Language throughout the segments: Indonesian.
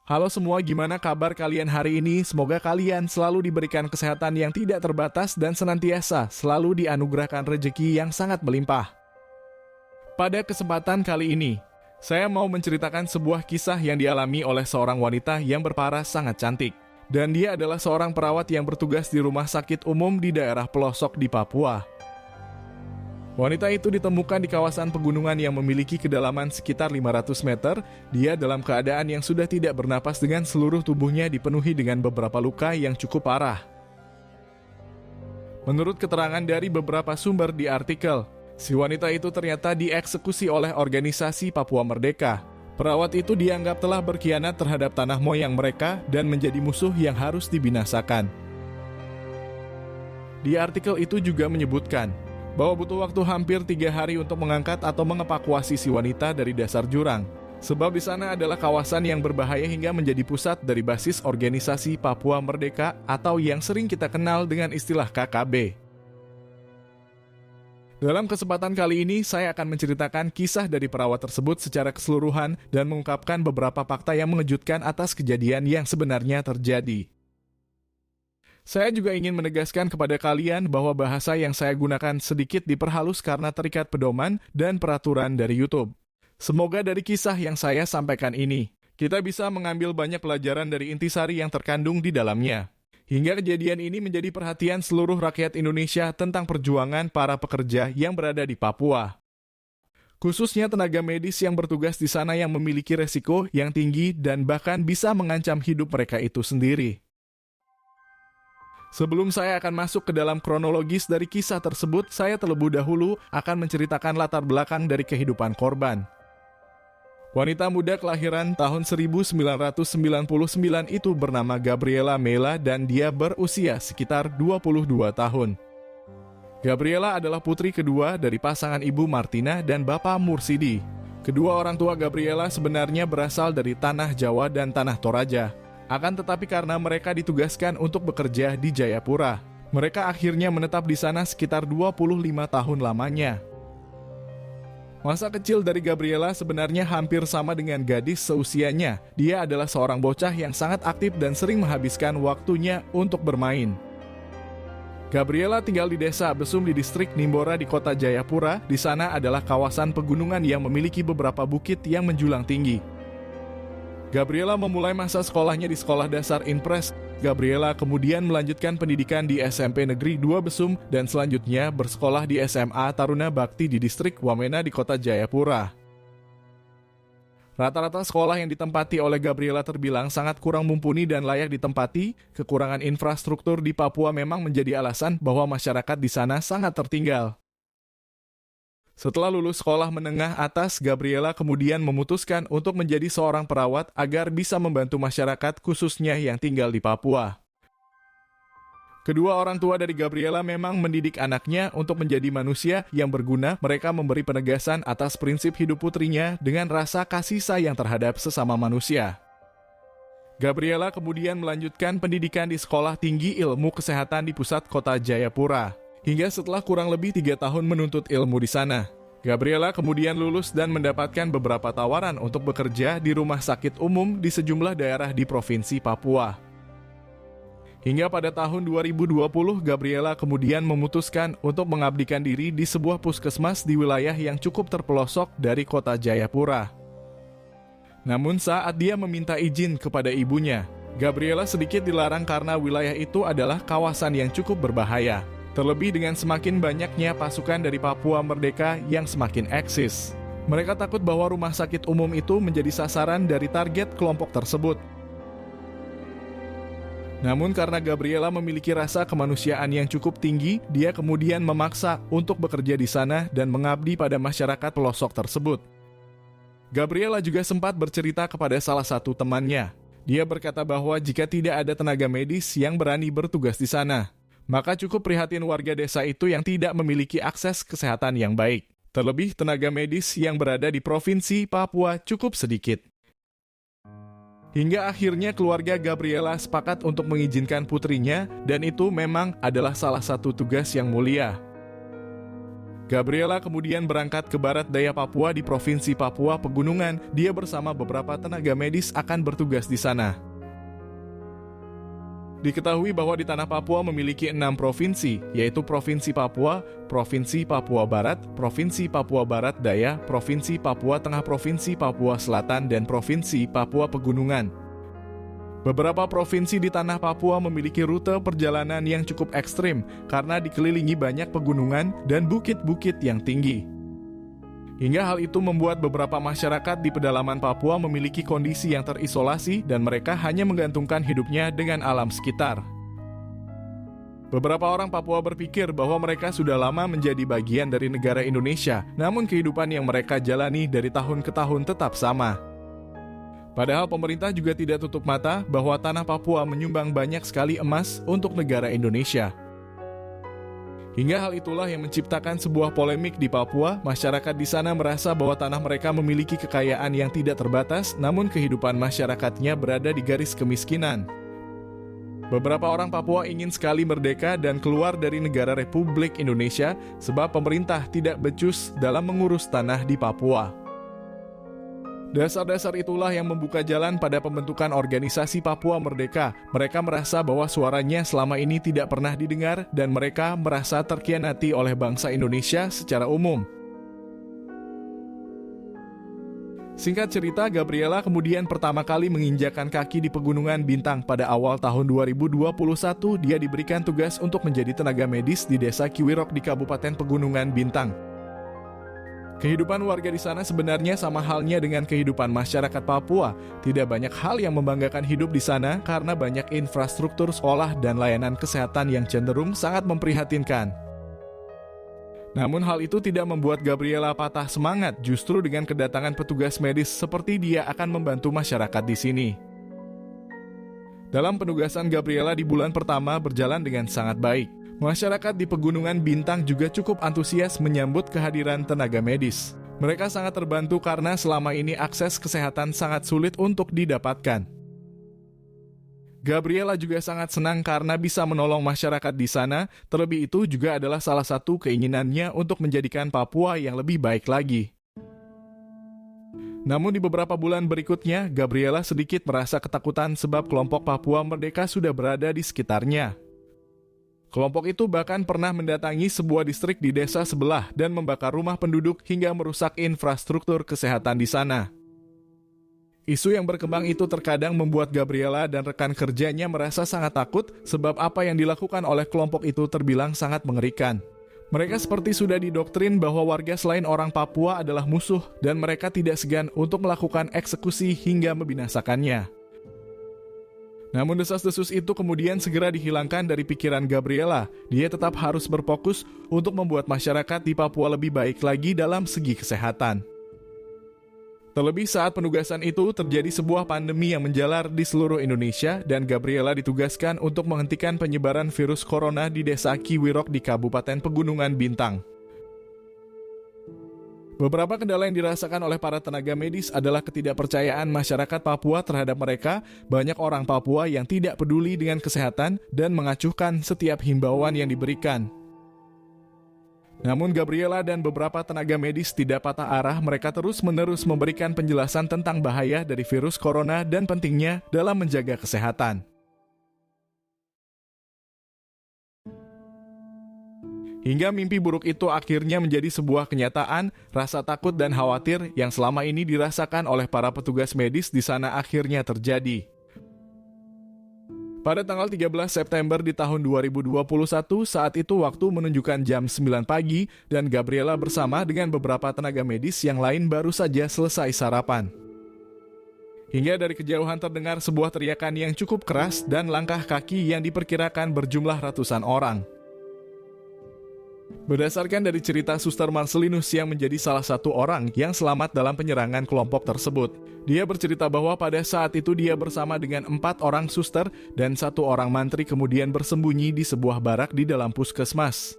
Halo semua, gimana kabar kalian hari ini? Semoga kalian selalu diberikan kesehatan yang tidak terbatas dan senantiasa selalu dianugerahkan rezeki yang sangat melimpah. Pada kesempatan kali ini, saya mau menceritakan sebuah kisah yang dialami oleh seorang wanita yang berparas sangat cantik. Dan dia adalah seorang perawat yang bertugas di rumah sakit umum di daerah pelosok di Papua. Wanita itu ditemukan di kawasan pegunungan yang memiliki kedalaman sekitar 500 meter. Dia dalam keadaan yang sudah tidak bernapas dengan seluruh tubuhnya dipenuhi dengan beberapa luka yang cukup parah. Menurut keterangan dari beberapa sumber di artikel, si wanita itu ternyata dieksekusi oleh organisasi Papua Merdeka. Perawat itu dianggap telah berkhianat terhadap tanah moyang mereka dan menjadi musuh yang harus dibinasakan. Di artikel itu juga menyebutkan bahwa butuh waktu hampir 3 hari untuk mengangkat atau mengevakuasi si wanita dari dasar jurang. Sebab di sana adalah kawasan yang berbahaya hingga menjadi pusat dari basis organisasi Papua Merdeka atau yang sering kita kenal dengan istilah KKB. Dalam kesempatan kali ini, saya akan menceritakan kisah dari perawat tersebut secara keseluruhan dan mengungkapkan beberapa fakta yang mengejutkan atas kejadian yang sebenarnya terjadi. Saya juga ingin menegaskan kepada kalian bahwa bahasa yang saya gunakan sedikit diperhalus karena terikat pedoman dan peraturan dari YouTube. Semoga dari kisah yang saya sampaikan ini, kita bisa mengambil banyak pelajaran dari intisari yang terkandung di dalamnya. Hingga kejadian ini menjadi perhatian seluruh rakyat Indonesia tentang perjuangan para pekerja yang berada di Papua. Khususnya tenaga medis yang bertugas di sana yang memiliki resiko yang tinggi dan bahkan bisa mengancam hidup mereka itu sendiri. Sebelum saya akan masuk ke dalam kronologis dari kisah tersebut, saya terlebih dahulu akan menceritakan latar belakang dari kehidupan korban. Wanita muda kelahiran tahun 1999 itu bernama Gabriela Mela dan dia berusia sekitar 22 tahun. Gabriela adalah putri kedua dari pasangan ibu Martina dan bapak Mursidi. Kedua orang tua Gabriela sebenarnya berasal dari tanah Jawa dan tanah Toraja. Akan tetapi karena mereka ditugaskan untuk bekerja di Jayapura, mereka akhirnya menetap di sana sekitar 25 tahun lamanya. Masa kecil dari Gabriela sebenarnya hampir sama dengan gadis seusianya. Dia adalah seorang bocah yang sangat aktif dan sering menghabiskan waktunya untuk bermain. Gabriela tinggal di desa Besum di distrik Nimbora di kota Jayapura. Di sana adalah kawasan pegunungan yang memiliki beberapa bukit yang menjulang tinggi. Gabriela memulai masa sekolahnya di sekolah dasar Impres. Gabriela kemudian melanjutkan pendidikan di SMP Negeri 2 Besum dan selanjutnya bersekolah di SMA Taruna Bakti di distrik Wamena di kota Jayapura. Rata-rata sekolah yang ditempati oleh Gabriela terbilang sangat kurang mumpuni dan layak ditempati. Kekurangan infrastruktur di Papua memang menjadi alasan bahwa masyarakat di sana sangat tertinggal. Setelah lulus sekolah menengah atas, Gabriela kemudian memutuskan untuk menjadi seorang perawat agar bisa membantu masyarakat khususnya yang tinggal di Papua. Kedua orang tua dari Gabriela memang mendidik anaknya untuk menjadi manusia yang berguna. Mereka memberi penegasan atas prinsip hidup putrinya dengan rasa kasih sayang terhadap sesama manusia. Gabriela kemudian melanjutkan pendidikan di Sekolah Tinggi Ilmu Kesehatan di pusat kota Jayapura. Hingga setelah kurang lebih 3 tahun menuntut ilmu di sana, Gabriela kemudian lulus dan mendapatkan beberapa tawaran untuk bekerja di rumah sakit umum di sejumlah daerah di Provinsi Papua. Hingga pada tahun 2020, Gabriela kemudian memutuskan untuk mengabdikan diri di sebuah puskesmas di wilayah yang cukup terpelosok dari kota Jayapura. Namun saat dia meminta izin kepada ibunya, Gabriela sedikit dilarang karena wilayah itu adalah kawasan yang cukup berbahaya. Terlebih dengan semakin banyaknya pasukan dari Papua Merdeka yang semakin eksis. Mereka takut bahwa rumah sakit umum itu menjadi sasaran dari target kelompok tersebut. Namun karena Gabriela memiliki rasa kemanusiaan yang cukup tinggi, dia kemudian memaksa untuk bekerja di sana dan mengabdi pada masyarakat pelosok tersebut. Gabriela juga sempat bercerita kepada salah satu temannya. Dia berkata bahwa jika tidak ada tenaga medis yang berani bertugas di sana, maka cukup prihatin warga desa itu yang tidak memiliki akses kesehatan yang baik. Terlebih tenaga medis yang berada di Provinsi Papua cukup sedikit. Hingga akhirnya keluarga Gabriela sepakat untuk mengizinkan putrinya dan itu memang adalah salah satu tugas yang mulia. Gabriela kemudian berangkat ke barat daya Papua di Provinsi Papua Pegunungan. Dia bersama beberapa tenaga medis akan bertugas di sana. Diketahui bahwa di tanah Papua memiliki 6 provinsi, yaitu Provinsi Papua, Provinsi Papua Barat, Provinsi Papua Barat Daya, Provinsi Papua Tengah, Provinsi Papua Selatan, dan Provinsi Papua Pegunungan. Beberapa provinsi di tanah Papua memiliki rute perjalanan yang cukup ekstrim karena dikelilingi banyak pegunungan dan bukit-bukit yang tinggi. Hingga hal itu membuat beberapa masyarakat di pedalaman Papua memiliki kondisi yang terisolasi dan mereka hanya menggantungkan hidupnya dengan alam sekitar. Beberapa orang Papua berpikir bahwa mereka sudah lama menjadi bagian dari negara Indonesia, namun kehidupan yang mereka jalani dari tahun ke tahun tetap sama. Padahal pemerintah juga tidak tutup mata bahwa tanah Papua menyumbang banyak sekali emas untuk negara Indonesia. Hingga hal itulah yang menciptakan sebuah polemik di Papua. Masyarakat di sana merasa bahwa tanah mereka memiliki kekayaan yang tidak terbatas, namun kehidupan masyarakatnya berada di garis kemiskinan. Beberapa orang Papua ingin sekali merdeka dan keluar dari negara Republik Indonesia sebab pemerintah tidak becus dalam mengurus tanah di Papua. Dasar-dasar itulah yang membuka jalan pada pembentukan organisasi Papua Merdeka. Mereka merasa bahwa suaranya selama ini tidak pernah didengar dan mereka merasa terkhianati oleh bangsa Indonesia secara umum. Singkat cerita, Gabriela kemudian pertama kali menginjakan kaki di Pegunungan Bintang. Pada awal tahun 2021, dia diberikan tugas untuk menjadi tenaga medis di Desa Kiwirok di Kabupaten Pegunungan Bintang. Kehidupan warga di sana sebenarnya sama halnya dengan kehidupan masyarakat Papua. Tidak banyak hal yang membanggakan hidup di sana karena banyak infrastruktur sekolah dan layanan kesehatan yang cenderung sangat memprihatinkan. Namun hal itu tidak membuat Gabriela patah semangat, justru dengan kedatangan petugas medis seperti dia akan membantu masyarakat di sini. Dalam penugasan Gabriela di bulan pertama berjalan dengan sangat baik. Masyarakat di Pegunungan Bintang juga cukup antusias menyambut kehadiran tenaga medis. Mereka sangat terbantu karena selama ini akses kesehatan sangat sulit untuk didapatkan. Gabriela juga sangat senang karena bisa menolong masyarakat di sana, terlebih itu juga adalah salah satu keinginannya untuk menjadikan Papua yang lebih baik lagi. Namun di beberapa bulan berikutnya, Gabriela sedikit merasa ketakutan sebab kelompok Papua Merdeka sudah berada di sekitarnya. Kelompok itu bahkan pernah mendatangi sebuah distrik di desa sebelah dan membakar rumah penduduk hingga merusak infrastruktur kesehatan di sana. Isu yang berkembang itu terkadang membuat Gabriela dan rekan kerjanya merasa sangat takut sebab apa yang dilakukan oleh kelompok itu terbilang sangat mengerikan. Mereka seperti sudah didoktrin bahwa warga selain orang Papua adalah musuh dan mereka tidak segan untuk melakukan eksekusi hingga membinasakannya. Namun desas-desus itu kemudian segera dihilangkan dari pikiran Gabriela. Dia tetap harus berfokus untuk membuat masyarakat di Papua lebih baik lagi dalam segi kesehatan. Terlebih saat penugasan itu terjadi sebuah pandemi yang menjalar di seluruh Indonesia dan Gabriela ditugaskan untuk menghentikan penyebaran virus corona di Desa Kiwirok di Kabupaten Pegunungan Bintang. Beberapa kendala yang dirasakan oleh para tenaga medis adalah ketidakpercayaan masyarakat Papua terhadap mereka. Banyak orang Papua yang tidak peduli dengan kesehatan dan mengacuhkan setiap himbauan yang diberikan. Namun Gabriela dan beberapa tenaga medis tidak patah arah, mereka terus-menerus memberikan penjelasan tentang bahaya dari virus corona dan pentingnya dalam menjaga kesehatan. Hingga mimpi buruk itu akhirnya menjadi sebuah kenyataan. Rasa takut dan khawatir yang selama ini dirasakan oleh para petugas medis di sana akhirnya terjadi. Pada tanggal 13 September di tahun 2021, saat itu waktu menunjukkan jam 9 pagi dan Gabriela bersama dengan beberapa tenaga medis yang lain baru saja selesai sarapan. Hingga dari kejauhan terdengar sebuah teriakan yang cukup keras dan langkah kaki yang diperkirakan berjumlah ratusan orang. Berdasarkan dari cerita Suster Marcelinus yang menjadi salah satu orang yang selamat dalam penyerangan kelompok tersebut, dia bercerita bahwa pada saat itu dia bersama dengan 4 orang suster dan 1 orang mantri kemudian bersembunyi di sebuah barak di dalam puskesmas.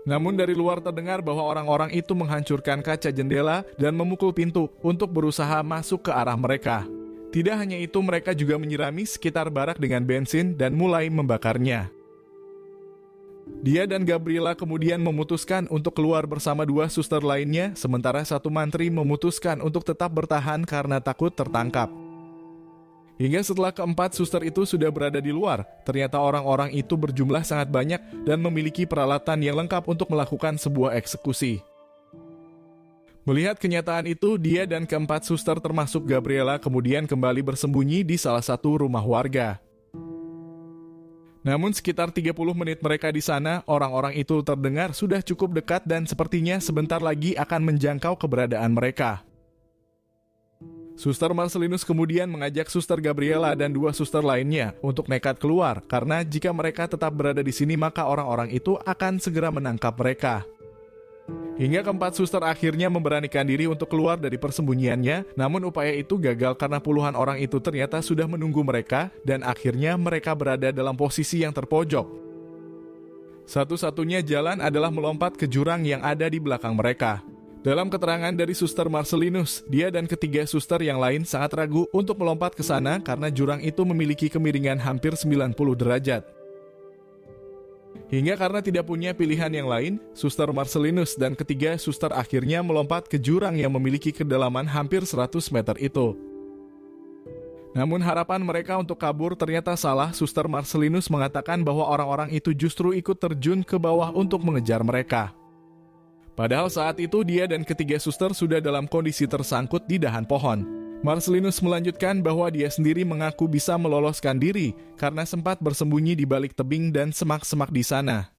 Namun dari luar terdengar bahwa orang-orang itu menghancurkan kaca jendela dan memukul pintu untuk berusaha masuk ke arah mereka. Tidak hanya itu, mereka juga menyirami sekitar barak dengan bensin dan mulai membakarnya. Dia dan Gabriela kemudian memutuskan untuk keluar bersama dua suster lainnya, sementara satu mantri memutuskan untuk tetap bertahan karena takut tertangkap. Hingga setelah keempat suster itu sudah berada di luar, ternyata orang-orang itu berjumlah sangat banyak dan memiliki peralatan yang lengkap untuk melakukan sebuah eksekusi. Melihat kenyataan itu, dia dan keempat suster termasuk Gabriela kemudian kembali bersembunyi di salah satu rumah warga. Namun sekitar 30 menit mereka di sana, orang-orang itu terdengar sudah cukup dekat dan sepertinya sebentar lagi akan menjangkau keberadaan mereka. Suster Marcelinus kemudian mengajak Suster Gabriela dan dua suster lainnya untuk nekat keluar, karena jika mereka tetap berada di sini maka orang-orang itu akan segera menangkap mereka. Hingga keempat suster akhirnya memberanikan diri untuk keluar dari persembunyiannya, namun upaya itu gagal karena puluhan orang itu ternyata sudah menunggu mereka dan akhirnya mereka berada dalam posisi yang terpojok. Satu-satunya jalan adalah melompat ke jurang yang ada di belakang mereka. Dalam keterangan dari Suster Marcelinus, dia dan ketiga suster yang lain sangat ragu untuk melompat ke sana karena jurang itu memiliki kemiringan hampir 90 derajat. Hingga karena tidak punya pilihan yang lain, Suster Marcelinus dan ketiga suster akhirnya melompat ke jurang yang memiliki kedalaman hampir 100 meter itu. Namun harapan mereka untuk kabur ternyata salah. Suster Marcelinus mengatakan bahwa orang-orang itu justru ikut terjun ke bawah untuk mengejar mereka. Padahal saat itu dia dan ketiga suster sudah dalam kondisi tersangkut di dahan pohon. Marcelinus melanjutkan bahwa dia sendiri mengaku bisa meloloskan diri karena sempat bersembunyi di balik tebing dan semak-semak di sana.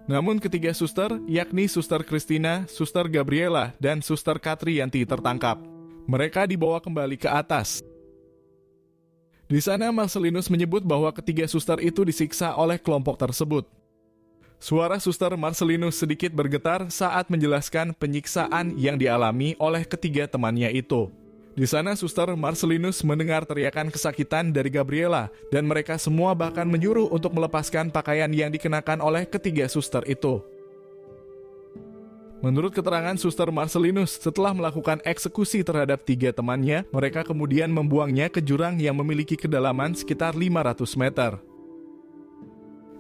Namun ketiga suster, yakni Suster Christina, Suster Gabriela, dan Suster Katrianti tertangkap. Mereka dibawa kembali ke atas. Di sana Marcelinus menyebut bahwa ketiga suster itu disiksa oleh kelompok tersebut. Suara Suster Marcelinus sedikit bergetar saat menjelaskan penyiksaan yang dialami oleh ketiga temannya itu. Di sana Suster Marcelinus mendengar teriakan kesakitan dari Gabriela dan mereka semua bahkan menyuruh untuk melepaskan pakaian yang dikenakan oleh ketiga suster itu. Menurut keterangan Suster Marcelinus, setelah melakukan eksekusi terhadap tiga temannya, mereka kemudian membuangnya ke jurang yang memiliki kedalaman sekitar 500 meter.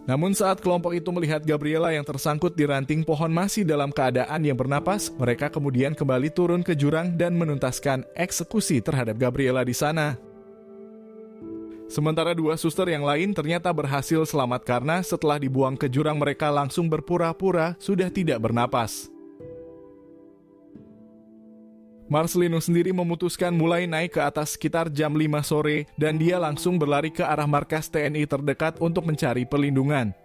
Namun saat kelompok itu melihat Gabriela yang tersangkut di ranting pohon masih dalam keadaan yang bernapas, mereka kemudian kembali turun ke jurang dan menuntaskan eksekusi terhadap Gabriela di sana. Sementara dua suster yang lain ternyata berhasil selamat karena setelah dibuang ke jurang mereka langsung berpura-pura sudah tidak bernapas. Marcelinus sendiri memutuskan mulai naik ke atas sekitar jam 5 sore dan dia langsung berlari ke arah markas TNI terdekat untuk mencari perlindungan.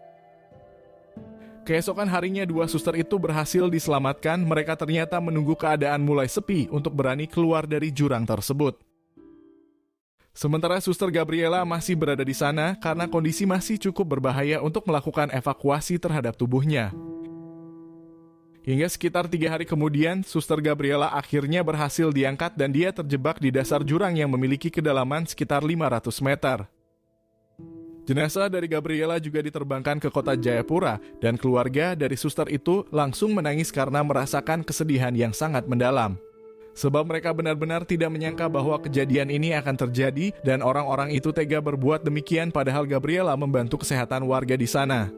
Keesokan harinya dua suster itu berhasil diselamatkan, mereka ternyata menunggu keadaan mulai sepi untuk berani keluar dari jurang tersebut. Sementara Suster Gabriela masih berada di sana karena kondisi masih cukup berbahaya untuk melakukan evakuasi terhadap tubuhnya. Hingga sekitar 3 hari kemudian, Suster Gabriela akhirnya berhasil diangkat dan dia terjebak di dasar jurang yang memiliki kedalaman sekitar 500 meter. Jenazah dari Gabriela juga diterbangkan ke kota Jayapura dan keluarga dari suster itu langsung menangis karena merasakan kesedihan yang sangat mendalam. Sebab mereka benar-benar tidak menyangka bahwa kejadian ini akan terjadi dan orang-orang itu tega berbuat demikian padahal Gabriela membantu kesehatan warga di sana.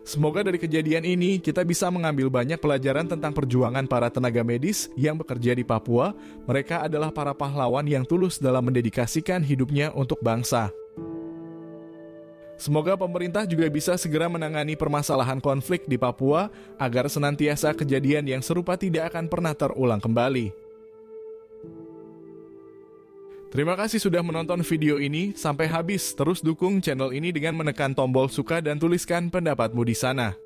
Semoga dari kejadian ini kita bisa mengambil banyak pelajaran tentang perjuangan para tenaga medis yang bekerja di Papua. Mereka adalah para pahlawan yang tulus dalam mendedikasikan hidupnya untuk bangsa. Semoga pemerintah juga bisa segera menangani permasalahan konflik di Papua agar senantiasa kejadian yang serupa tidak akan pernah terulang kembali. Terima kasih sudah menonton video ini sampai habis. Terus dukung channel ini dengan menekan tombol suka dan tuliskan pendapatmu di sana.